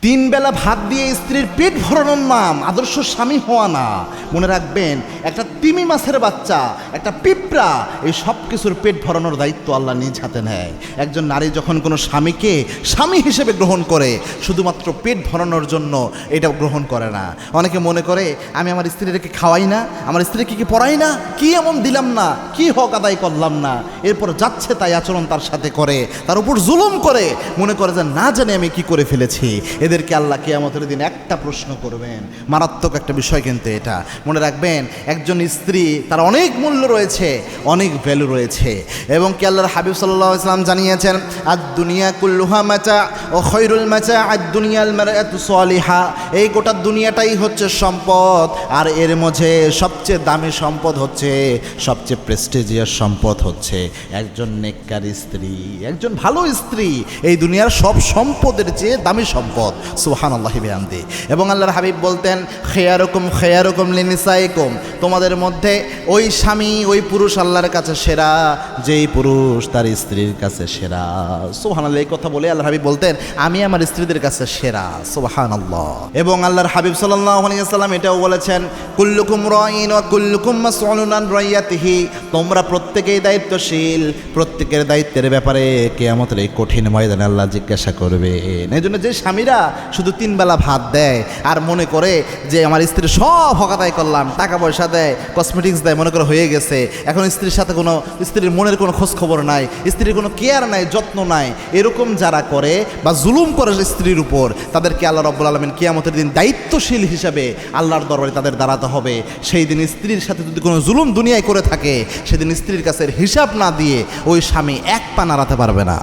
তিন বেলা ভাত দিয়ে স্ত্রীর পেট ভরানোর নাম আদর্শ স্বামী হওয়া না। মনে রাখবেন, একটা তিমি মাছের বাচ্চা, একটা পিঁপড়া, এই সব কিছুর পেট ভরানোর দায়িত্ব আল্লাহ নিজ হাতে নেয়। একজন নারী যখন কোনো স্বামীকে স্বামী হিসেবে গ্রহণ করে, শুধুমাত্র পেট ভরানোর জন্য এটা গ্রহণ করে না। অনেকে মনে করে আমি আমার স্ত্রীকে খাওয়াই না, আমার স্ত্রীকে কি পড়াই না, কি এমন দিলাম না, কি হক আদায় করলাম না, এরপর যাচ্ছে তাই আচরণ তার সাথে করে, তার উপর জুলুম করে, মনে করে যে না জানি আমি কি করে ফেলেছি। এদেরকে আল্লাহ কিয়ামতের দিন একটা প্রশ্ন করবেন। মারাত্মক একটা বিষয় কিন্তু এটা। মনে রাখবেন, একজন স্ত্রী তার অনেক মূল্য রয়েছে, অনেক ভ্যালু রয়েছে। এবং কি আল্লাহর হাবিব সাল্লাল্লাহু আলাইহি ওয়াসাল্লাম জানিয়েছেন, আদ দুনিয়া কুল্লুহা মাতা ও খৈরুল মাতা আদ দুনিয়াল মারআতু সালিহা। এই গোটা দুনিয়াটাই হচ্ছে সম্পদ, আর এর মধ্যে সবচেয়ে দামি সম্পদ হচ্ছে, সবচেয়ে প্রেস্টিজিয়াস সম্পদ হচ্ছে একজন নেককার স্ত্রী, একজন ভালো স্ত্রী। এই দুনিয়ার সব সম্পদের চেয়ে দামি সম্পদ। সুবহানাল্লাহি বিহামদি। এবং আল্লাহর হাবিব বলতেন, খেয়ারুকুম লিনিসাইকুম, তোমাদের মধ্যে ওই স্বামী, ওই পুরুষ আল্লাহর কাছে সেরা যেই পুরুষ তার স্ত্রীর কাছে সেরা। সুবহানাল্লাহ। এই কথা বলে আল্লাহর হাবিব বলতেন, আমি আমার স্ত্রীদের কাছে সেরা। সুবহানাল্লাহ। এবং আল্লাহর হাবিব সাল্লাল্লাহু আলাইহি ওয়াসাল্লাম এটাও বলেছেন, কুল্লুকুম রাঈন ওয়া কুল্লুকুম মাসউলুন আন রাইয়াতিহি, তোমরা প্রত্যেকেই দায়িত্বশীল, প্রত্যেকের দায়িত্বের ব্যাপারে কিয়ামতের এই কঠিন ময়দানে আল্লাহ জিজ্ঞাসা করবেন। এই জন্য যে স্বামীরা শুধু তিন বেলা ভাত দেয় আর মনে করে যে আমার স্ত্রীর সব হক আদায় করলাম, টাকা পয়সা দেয়, কসমেটিক্স দেয়, মনে করে হয়ে গেছে, এখন স্ত্রীর সাথে কোনো, স্ত্রীর মনের কোনো খোঁজ খবর নাই, স্ত্রীর কোনো কেয়ার নাই, যত্ন নাই, এরকম যারা করে বা জুলুম করে স্ত্রীর উপর, তাদেরকে আল্লাহ রাব্বুল আলামিন কিয়ামতের দিন দায়িত্বশীল হিসাবে আল্লাহর দরবারে তাদের দাঁড়াতে হবে। সেই দিন স্ত্রীর সাথে যদি কোনো জুলুম দুনিয়ায় করে থাকে, সেদিন স্ত্রীর কাছে হিসাব না দিয়ে ওই স্বামী এক পা নাড়াতে পারবে না।